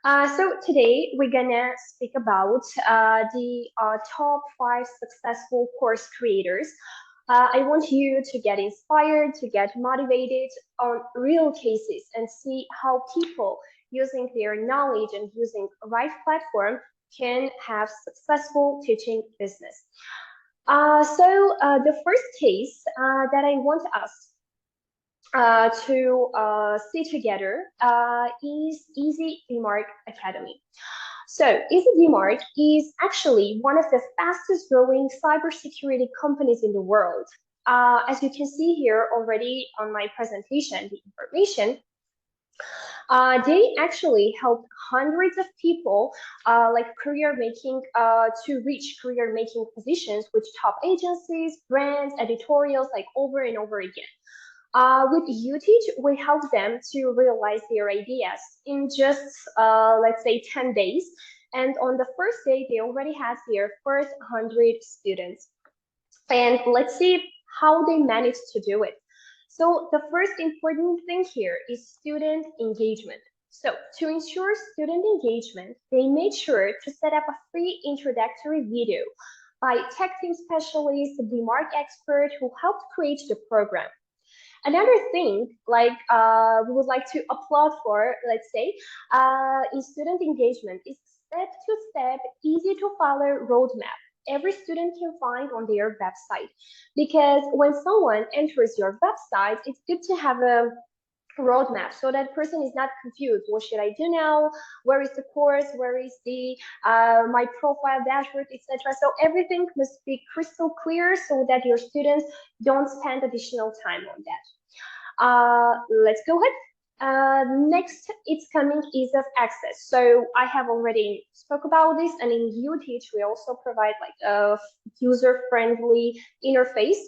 So today we're gonna speak about the top 5 successful course creators. I want you to get inspired, to get motivated on real cases and see how people using their knowledge and using a right platform can have successful teaching business. The first case that I want us to see together is EasyDMARC Academy. So EasyDMARC is actually one of the fastest growing cybersecurity companies in the world. As you can see here already on my presentation, the information, they actually help hundreds of people like career making to reach career making positions with top agencies, brands, editorials like over and over again. With Uteach, we help them to realize their ideas in just, let's say, 10 days. And on the first day, they already had their first 100 students. And let's see how they managed to do it. So the first important thing here is student engagement. So to ensure student engagement, they made sure to set up a free introductory video by tech team specialist, the mark expert who helped create the program. Another thing, like we would like to applaud for, let's say, in student engagement is step-to-step, easy-to-follow roadmap every student can find on their website. Because when someone enters your website, it's good to have a roadmap so that person is not confused. What should I do now? Where is the course? Where is the my profile dashboard, etc. So everything must be crystal clear so that your students don't spend additional time on that. Let's go ahead. Next, it's coming ease of access. So I have already spoke about this, and in Uteach we also provide like a user-friendly interface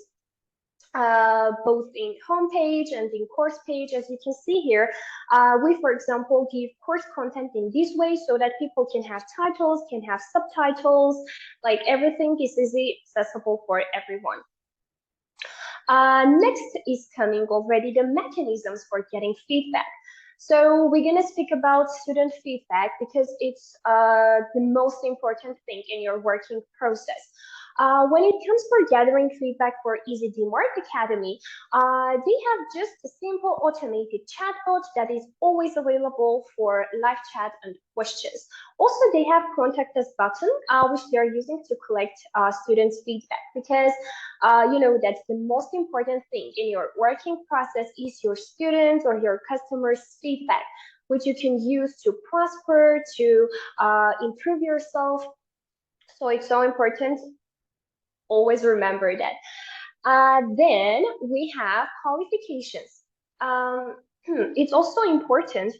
both in homepage and in course page. As you can see here, we, for example, give course content in this way so that people can have titles, can have subtitles, like everything is easy accessible for everyone. Next is coming already the mechanisms for getting feedback. So we're going to speak about student feedback because it's the most important thing in your working process. When it comes for gathering feedback for EasyDMARC Academy, they have just a simple automated chatbot that is always available for live chat and questions. Also, they have contact us button, which they are using to collect students' feedback because you know that's the most important thing in your working process is your students or your customers' feedback, which you can use to prosper, to improve yourself. So it's so important. Always remember that. Then we have qualifications. It's also important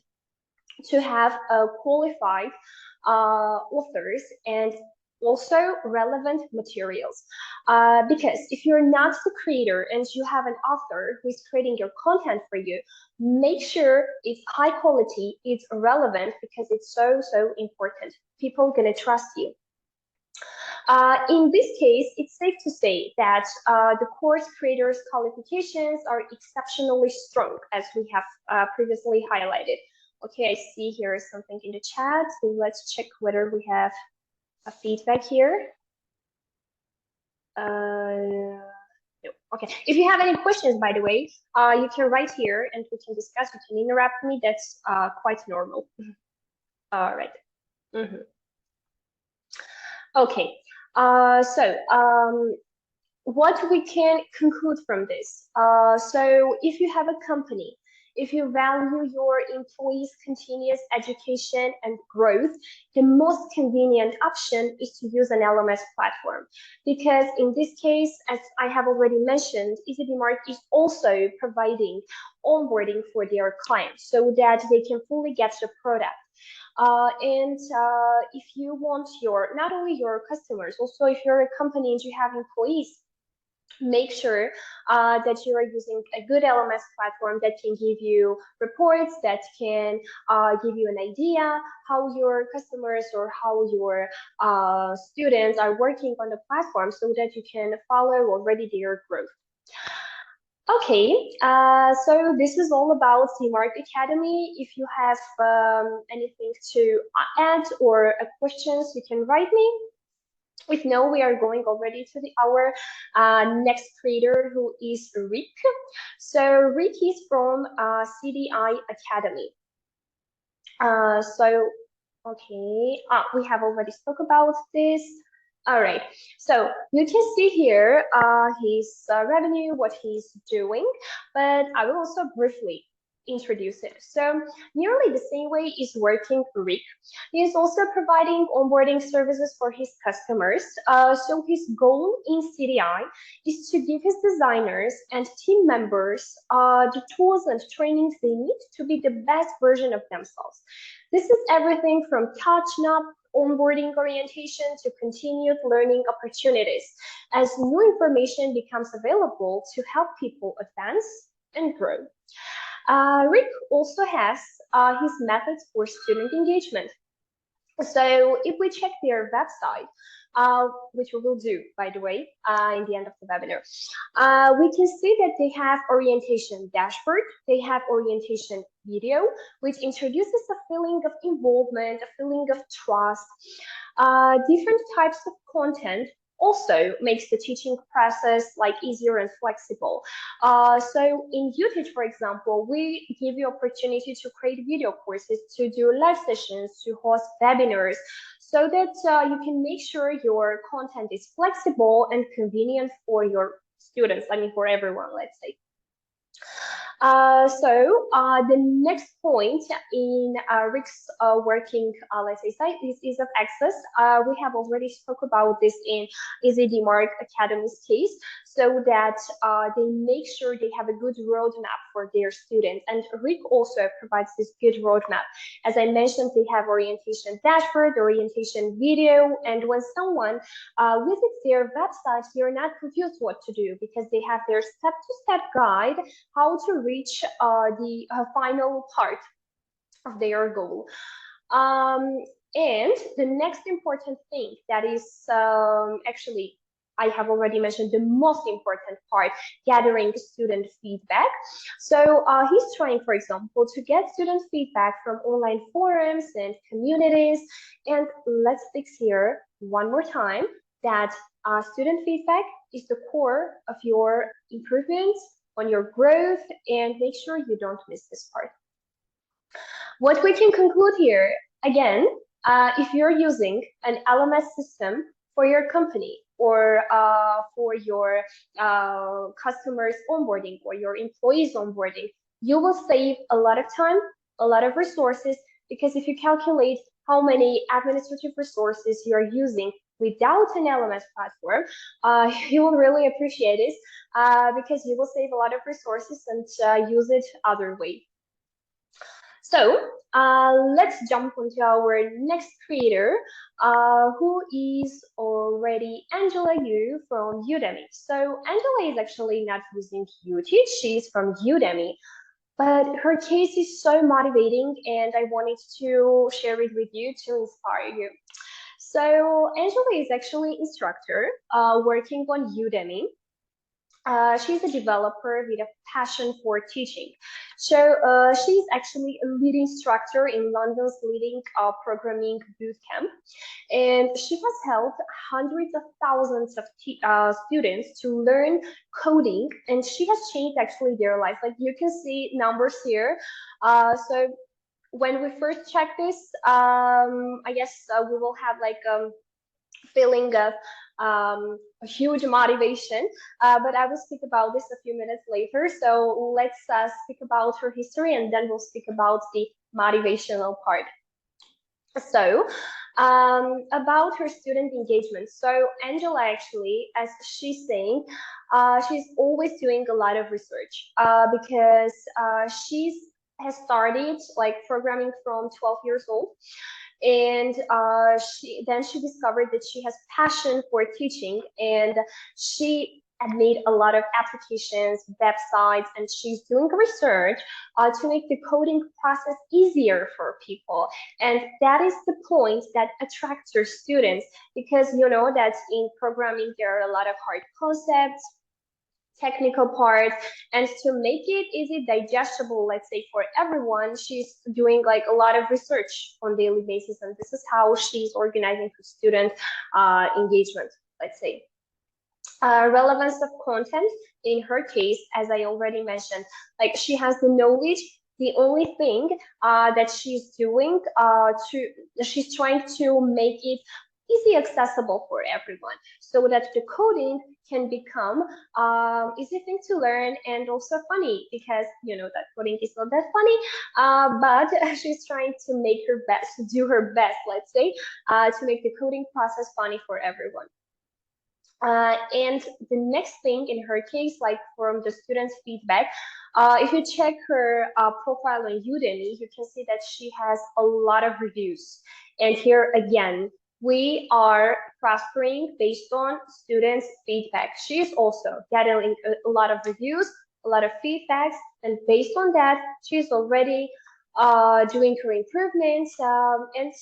to have qualified authors and also relevant materials. Because if you're not the creator and you have an author who is creating your content for you, make sure it's high quality, it's relevant because it's so important. People are going to trust you. In this case, it's safe to say that the course creators' qualifications are exceptionally strong, as we have previously highlighted. Okay, I see here something in the chat, so let's check whether we have a feedback here. No. Okay, if you have any questions, by the way, you can write here and we can discuss. You can interrupt me. That's quite normal. All right. Okay. What we can conclude from this. So if you have a company, if you value your employees' continuous education and growth, the most convenient option is to use an LMS platform. Because in this case, as I have already mentioned, EasyDMARC is also providing onboarding for their clients so that they can fully get the product. If you want not only your customers, also if you're a company and you have employees, make sure that you are using a good LMS platform that can give you reports, that can give you an idea how your customers or how your students are working on the platform so that you can follow already their growth. Okay, so this is all about DMARC Academy. If you have anything to add or questions, you can write me. If no, we are going already to our next creator, who is Rick. So Rick is from CDI Academy. Okay, we have already spoke about this. All right, so you can see here his revenue, what he's doing, but I will also briefly introduce it. So nearly the same way is working Rick. He is also providing onboarding services for his customers. So his goal in CDI is to give his designers and team members the tools and trainings they need to be the best version of themselves. This is everything from touch-up onboarding orientation to continued learning opportunities as new information becomes available to help people advance and grow. Rick also has his methods for student engagement. So if we check their website, which we will do, by the way, in the end of the webinar, we can see that they have orientation dashboard, they have orientation video, which introduces a feeling of involvement, a feeling of trust, different types of content, also makes the teaching process like easier and flexible. So in Uteach, for example, we give you opportunity to create video courses, to do live sessions, to host webinars, so that you can make sure your content is flexible and convenient for your students, I mean for everyone, let's say. The next point in Rick's working, let's say, site is ease of access. We have already spoke about this in EasyDMARC Academy's case, so that they make sure they have a good roadmap for their students. And Rick also provides this good roadmap. As I mentioned, they have orientation dashboard, orientation video, and when someone visits their website, you're not confused what to do, because they have their step-to-step guide how to reach the final part of their goal. And the next important thing that is actually, I have already mentioned the most important part, gathering student feedback. So he's trying, for example, to get student feedback from online forums and communities. And let's fix here one more time that student feedback is the core of your improvements, on your growth, and make sure you don't miss this part. What we can conclude here, again, if you're using an LMS system for your company or for your customers onboarding or your employees onboarding, you will save a lot of time, a lot of resources, because if you calculate how many administrative resources you are using without an LMS platform, you will really appreciate it, because you will save a lot of resources and use it other way. So let's jump onto our next creator, who is already Angela Yu from Udemy. So Angela is actually not using Uteach, she's from Udemy. But her case is so motivating, and I wanted to share it with you to inspire you. So Angela is actually instructor working on Udemy. She's a developer with a passion for teaching. So she's actually a lead instructor in London's leading programming bootcamp. And she has helped hundreds of thousands of students to learn coding, and she has changed actually their life. Like you can see numbers here. So when we first check this, I guess we will have like feeling of a huge motivation, but I will speak about this a few minutes later. So let's speak about her history, and then we'll speak about the motivational part. So about her student engagement. So Angela actually, as she's saying, she's always doing a lot of research because she has started like programming from 12 years old. And she discovered that she has passion for teaching, and she had made a lot of applications, websites, and she's doing research to make the coding process easier for people. And that is the point that attracts her students, because you know that in programming there are a lot of hard concepts, technical parts, and to make it easy digestible, let's say for everyone, she's doing like a lot of research on daily basis, and this is how she's organizing her student engagement, let's say. Relevance of content, in her case, as I already mentioned, like she has the knowledge. The only thing that she's doing she's trying to make it easy accessible for everyone, so that the coding can become easy thing to learn and also funny, because you know that coding is not that funny, but she's trying to make her best, to do her best, let's say, to make the coding process funny for everyone. And the next thing in her case, like from the students' feedback, if you check her profile on Udemy, you can see that she has a lot of reviews. And here again, we are prospering based on students' feedback. She's also getting a lot of reviews, a lot of feedbacks, and based on that, she's already doing her improvements and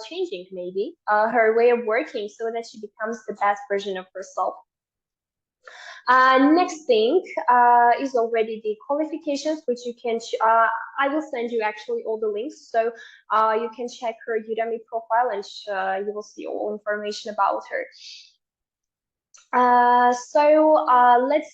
changing maybe her way of working, so that she becomes the best version of herself. Next thing is already the qualifications, which you can, I will send you actually all the links, so you can check her Udemy profile and you will see all information about her. Let's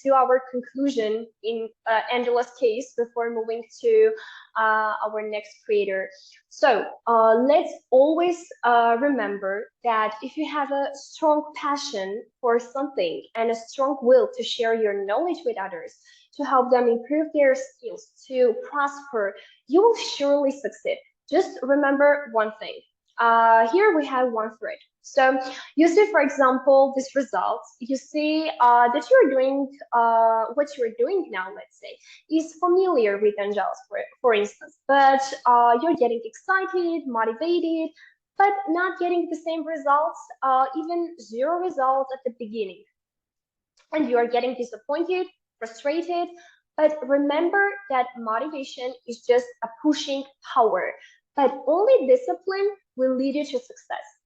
do our conclusion in Angela's case before moving to our next creator. So let's always remember that if you have a strong passion for something and a strong will to share your knowledge with others, to help them improve their skills, to prosper, you will surely succeed. Just remember one thing. Here we have one thread. So you see, for example, this result, you see that you're doing what you're doing now, let's say, is familiar with Angels, for instance, but you're getting excited, motivated, but not getting the same results, even 0 results at the beginning. And you are getting disappointed, frustrated, but remember that motivation is just a pushing power, but only discipline will lead you to success.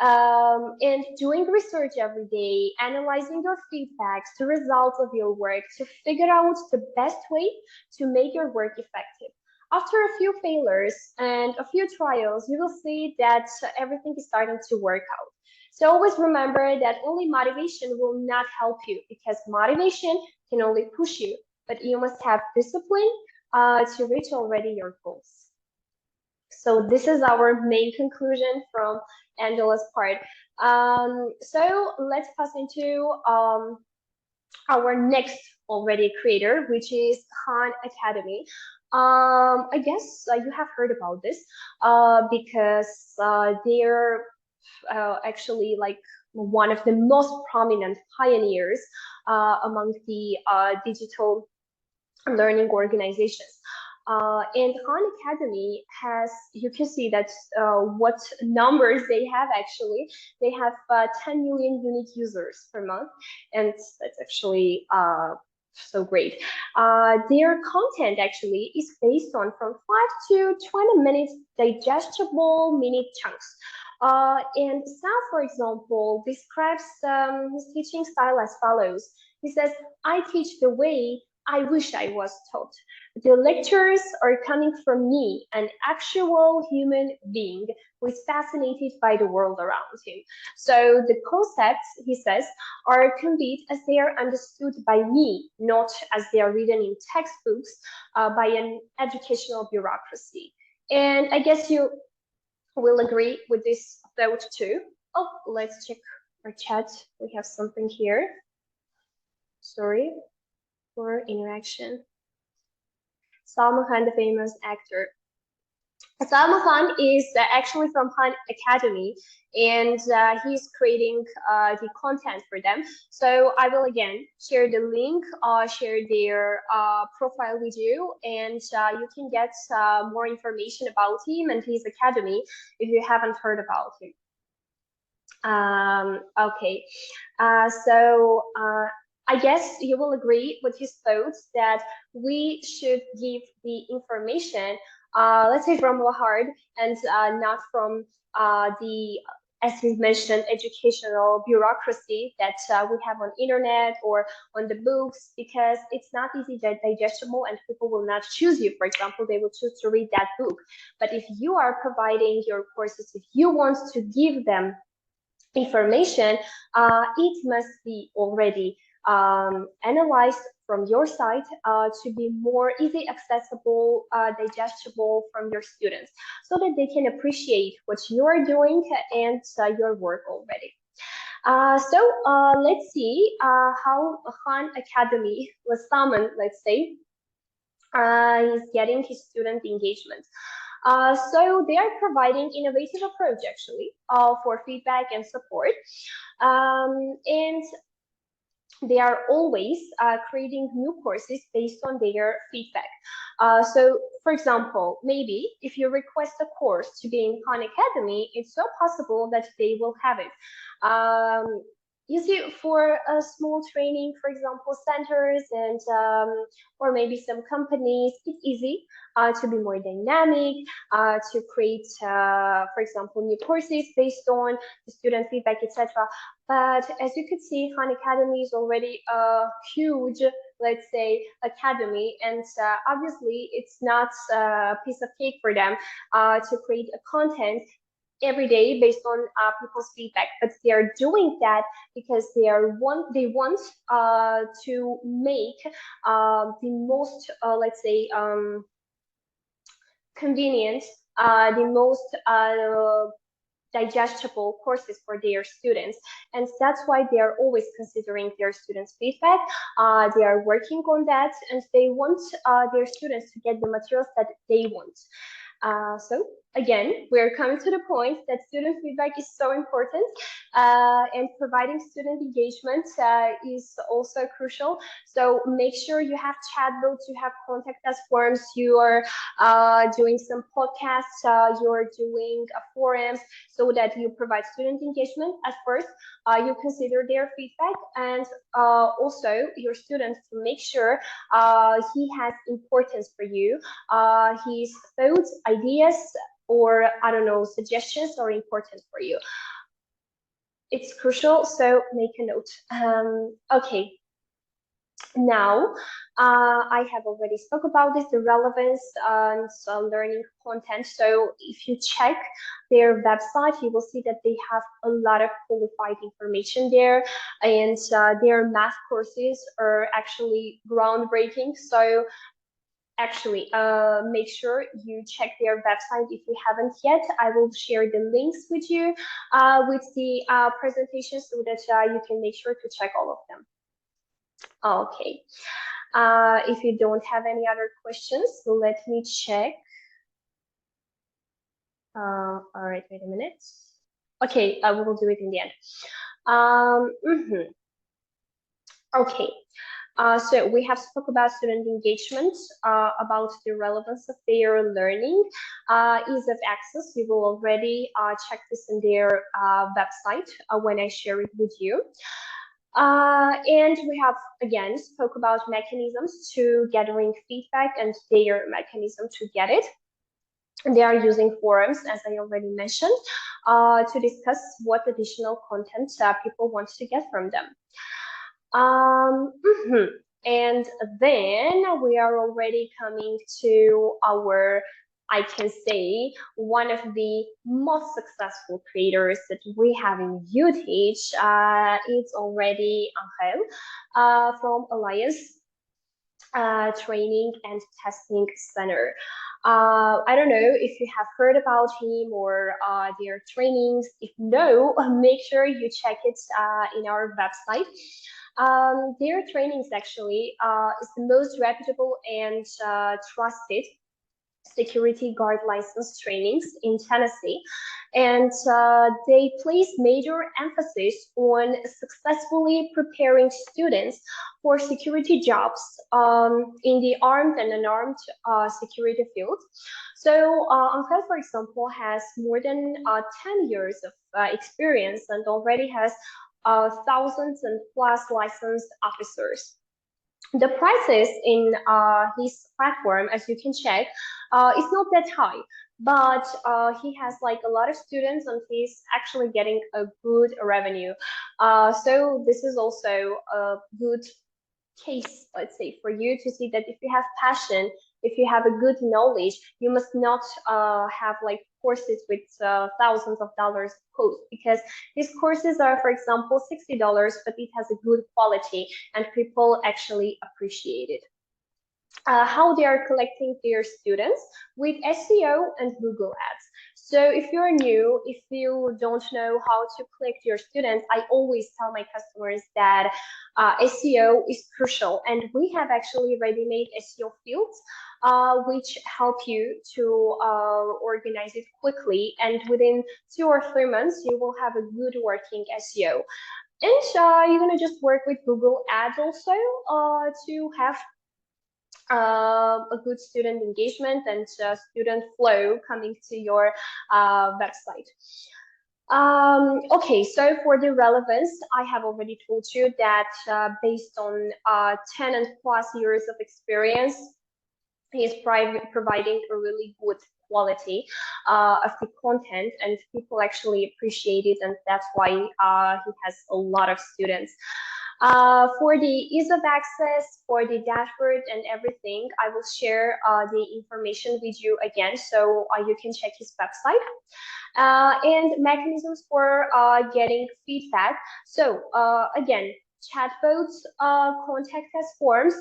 And doing research every day, analyzing your feedbacks, the results of your work, to figure out the best way to make your work effective. After a few failures and a few trials, you will see that everything is starting to work out. So always remember that only motivation will not help you, because motivation can only push you, but you must have discipline to reach already your goals. So this is our main conclusion from Angela's part. So let's pass into our next already creator, which is Khan Academy. I guess you have heard about this because they're actually like one of the most prominent pioneers among the digital learning organizations. And Khan Academy has, you can see that what numbers they have actually. They have 10 million unique users per month, and that's actually so great. Their content actually is based on from 5 to 20 minutes digestible mini chunks. And Sal, for example, describes his teaching style as follows. He says, I teach the way I wish I was taught. The lectures are coming from me, an actual human being who is fascinated by the world around him. So the concepts, he says, are conveyed as they are understood by me, not as they are written in textbooks by an educational bureaucracy. And I guess you will agree with this thought too. Oh, let's check our chat. We have something here. Sorry for interaction. Sal Khan, the famous actor. Sal Khan is actually from Khan Academy, and he's creating the content for them. So I will again share the link, share their profile with you, and you can get more information about him and his academy if you haven't heard about him. Okay, so I guess you will agree with his thoughts that we should give the information, let's say from the heart, and not from the as he mentioned, educational bureaucracy that we have on internet or on the books, because it's not easy digestible and people will not choose you. For example, they will choose to read that book. But if you are providing your courses, if you want to give them information, it must be already analyzed from your side to be more easy accessible, digestible from your students, so that they can appreciate what you are doing and your work already. Let's see how Khan Academy was summoned, let's say, is getting his student engagement. So they are providing innovative approach actually for feedback and support. And they are always creating new courses based on their feedback. So, for example, maybe if you request a course to be in Khan Academy, it's so possible that they will have it. You see, for a small training, for example, centers and or maybe some companies, it's easy to be more dynamic, to create, for example, new courses based on the student feedback, etc. But as you could see, Khan Academy is already a huge, let's say, academy, and obviously it's not a piece of cake for them to create a content every day based on people's feedback, but they are doing that because they want to make the most let's say convenient, the most digestible courses for their students, and that's why they are always considering their students' feedback. They are working on that, and they want their students to get the materials that they want. So again, we're coming to the point that student feedback is so important, and providing student engagement is also crucial. So make sure you have chatbots, you have contact us forms, you are doing some podcasts, you're doing forums, so that you provide student engagement at first. You consider their feedback, and also your students, to make sure he has importance for you, his thoughts, ideas, or I don't know, suggestions are important for you. It's crucial, so make a note. Okay. Now, I have already spoke about this, the relevance and learning content. So if you check their website, you will see that they have a lot of qualified information there, and their math courses are actually groundbreaking. So actually, make sure you check their website if you haven't yet. I will share the links with you with the presentation, so that you can make sure to check all of them. Okay. If you don't have any other questions, so let me check. All right, wait a minute. Okay, we will do it in the end. Okay. So we have spoke about student engagement, about the relevance of their learning, ease of access. You will already check this in their website when I share it with you. And we have, again, spoke about mechanisms to gathering feedback and their mechanism to get it. And they are using forums, as I already mentioned, to discuss what additional content people want to get from them. And then we are already coming to our, I can say, one of the most successful creators that we have in Uteach. It's already Angel from Alliance Training and Testing Center. I don't know if you have heard about him or their trainings. If no, make sure you check it in our website. Their trainings actually is the most reputable and trusted security guard license trainings in Tennessee, and they place major emphasis on successfully preparing students for security jobs in the armed and unarmed security field. So Angel, for example, has more than 10 years of experience and already has thousands and plus licensed officers. The prices in his platform, as you can check, is not that high. but he has like a lot of students and he's actually getting a good revenue. So this is also a good case, let's say, for you to see that if you have passion, if you have a good knowledge, you must not have like courses with thousands of dollars cost, because these courses are, for example, $60, but it has a good quality and people actually appreciate it. How they are collecting their students with SEO and Google Ads. So if you're new, if you don't know how to collect your students, I always tell my customers that SEO is crucial, and we have actually ready-made SEO fields which help you to organize it quickly, and within 2 or 3 months you will have a good working SEO. And you're gonna just work with Google Ads also to have a good student engagement and student flow coming to your website. Okay, so for the relevance, I have already told you that based on 10 and plus years of experience, he is providing a really good quality of the content, and people actually appreciate it, and that's why he has a lot of students. For the ease of access, for the dashboard and everything, I will share the information with you again, so you can check his website. And mechanisms for getting feedback. So again, chatbots, contact us forms.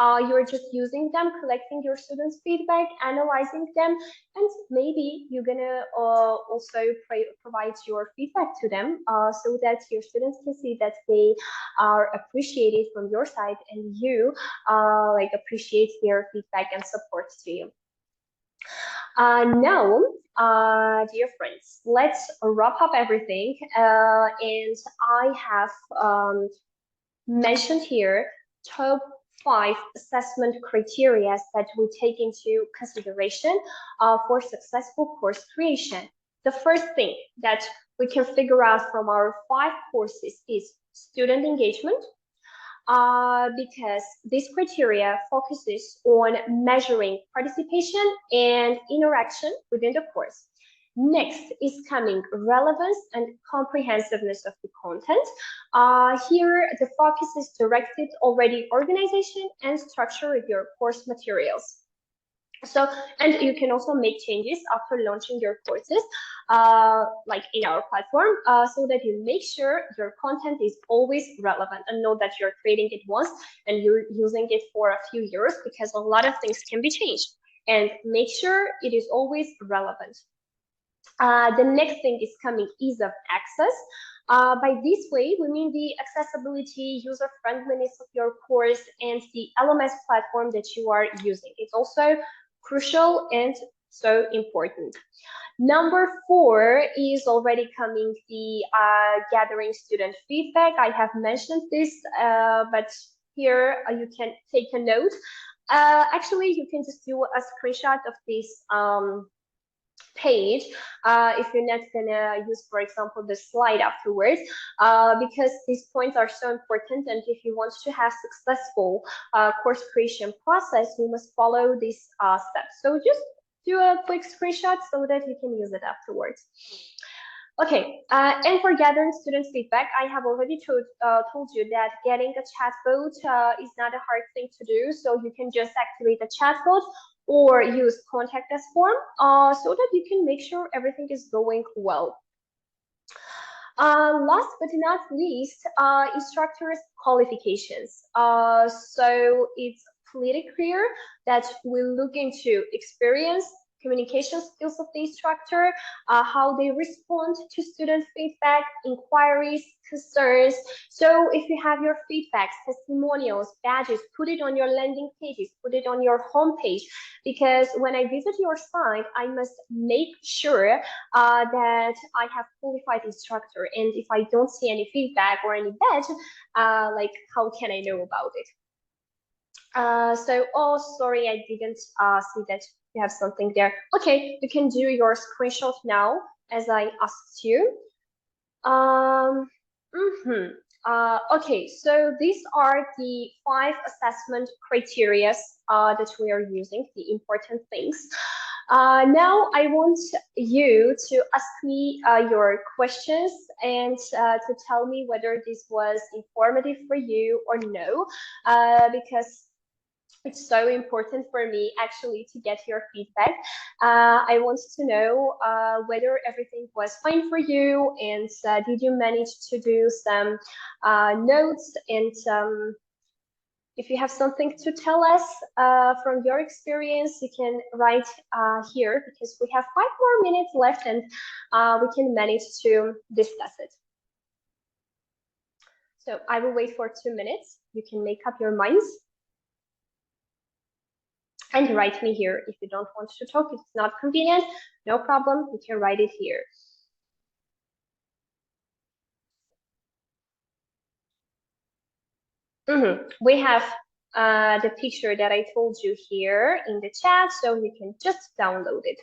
You're just using them, collecting your students' feedback, analyzing them, and maybe you're gonna also provide your feedback to them so that your students can see that they are appreciated from your side, and you like appreciate their feedback and support to you. Now, dear friends, let's wrap up everything. And I have mentioned here top 5 assessment criteria that we take into consideration for successful course creation. The first thing that we can figure out from our 5 courses is student engagement, because this criteria focuses on measuring participation and interaction within the course. Next is coming relevance and comprehensiveness of the content. Here, the focus is directed already organization and structure of your course materials. So, and you can also make changes after launching your courses, like in our platform, so that you make sure your content is always relevant, and know that you're creating it once and you're using it for a few years, because a lot of things can be changed, and make sure it is always relevant. The next thing is coming ease of access. By this way, we mean the accessibility, user friendliness of your course, and the LMS platform that you are using. It's also crucial and so important. Number 4 is already coming the gathering student feedback. I have mentioned this, but here you can take a note. Actually, you can just do a screenshot of this page if you're not gonna use, for example, the slide afterwards, because these points are so important, and if you want to have successful course creation process, you must follow these steps. So just do a quick screenshot so that you can use it afterwards. Okay, and for gathering student feedback, I have already told you that getting a chatbot is not a hard thing to do. So you can just activate a chatbot or use contact us form so that you can make sure everything is going well. Last but not least, instructors' qualifications. So it's pretty clear that we look into experience, communication skills of the instructor, how they respond to student feedback, inquiries, concerns. So if you have your feedbacks, testimonials, badges, put it on your landing pages, put it on your homepage, because when I visit your site, I must make sure that I have qualified instructor. And if I don't see any feedback or any badge, like how can I know about it? So, oh, sorry, I didn't see that you have something there. Okay, you can do your screenshot now as I asked you. Okay, so these are the 5 assessment criteria that we are using, the important things. Now I want you to ask me your questions and to tell me whether this was informative for you or no, because it's so important for me actually to get your feedback. I want to know whether everything was fine for you, and did you manage to do some notes, and if you have something to tell us from your experience, you can write here, because we have 5 more minutes left, and we can manage to discuss it. So I will wait for 2 minutes. You can make up your minds. And write me here. If you don't want to talk, if it's not convenient, no problem, you can write it here. We have the picture that I told you here in the chat, so you can just download it.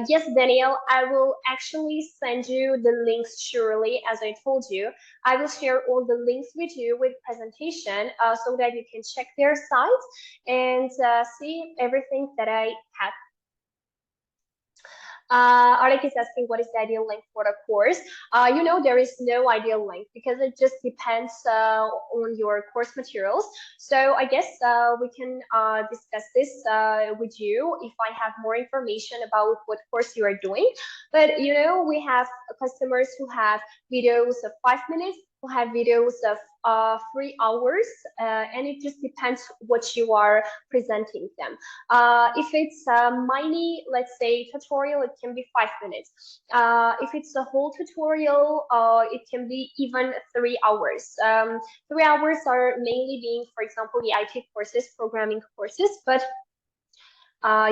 Yes, Daniel, I will actually send you the links surely, as I told you. I will share all the links with you with presentation so that you can check their sites and see everything that I have. Alik is asking what is the ideal length for the course. You know, there is no ideal length because it just depends on your course materials. So I guess we can discuss this with you if I have more information about what course you are doing. But you know, we have customers who have videos of 5 minutes, who have videos of 3 hours, and it just depends what you are presenting them. If it's a mini, let's say, tutorial, it can be 5 minutes. If it's a whole tutorial, it can be even 3 hours. 3 hours are mainly being, for example, the IT courses, programming courses, but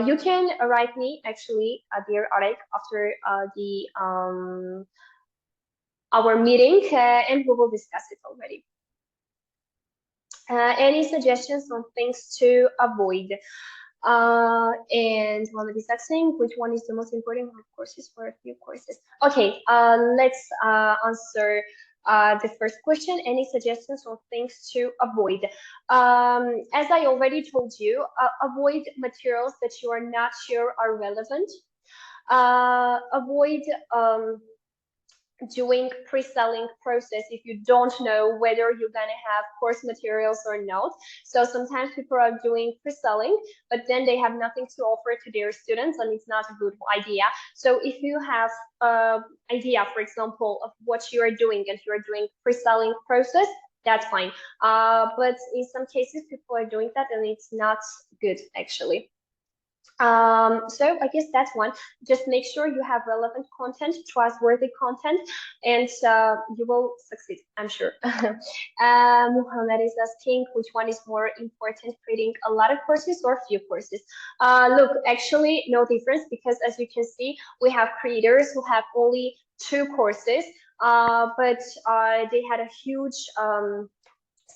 you can write me actually, dear Alik, after our meeting, and we will discuss it already. Any suggestions on things to avoid? And Mohammed is asking which one is the most important courses for a few courses. Okay, let's answer the first question. Any suggestions on things to avoid? As I already told you, avoid materials that you are not sure are relevant. Avoid doing pre-selling process if you don't know whether you're gonna have course materials or not. So sometimes people are doing pre-selling, but then they have nothing to offer to their students, and it's not a good idea. So if you have idea, for example, of what you are doing and you are doing pre-selling process, that's fine. But in some cases, people are doing that, and it's not good actually. So I guess that's one. Just make sure you have relevant content, trustworthy content, and you will succeed, I'm sure. Muhammad is asking which one is more important, creating a lot of courses or few courses. Look, actually no difference, because as you can see, we have creators who have only 2 courses, but they had a huge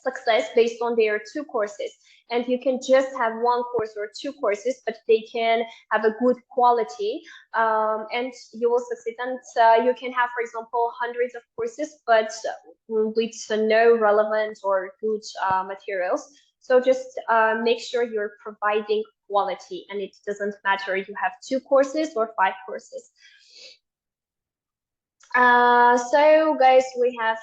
success based on their 2 courses. And you can just have 1 course or 2 courses, but they can have a good quality, and you will succeed. And you can have, for example, hundreds of courses, but with no relevant or good materials. So just make sure you're providing quality, and it doesn't matter if you have 2 courses or 5 courses. So guys, we have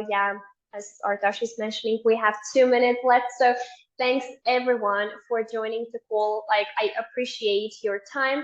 yeah, as Artash is mentioning, we have 2 minutes left. So thanks everyone for joining the call. Like, I appreciate your time.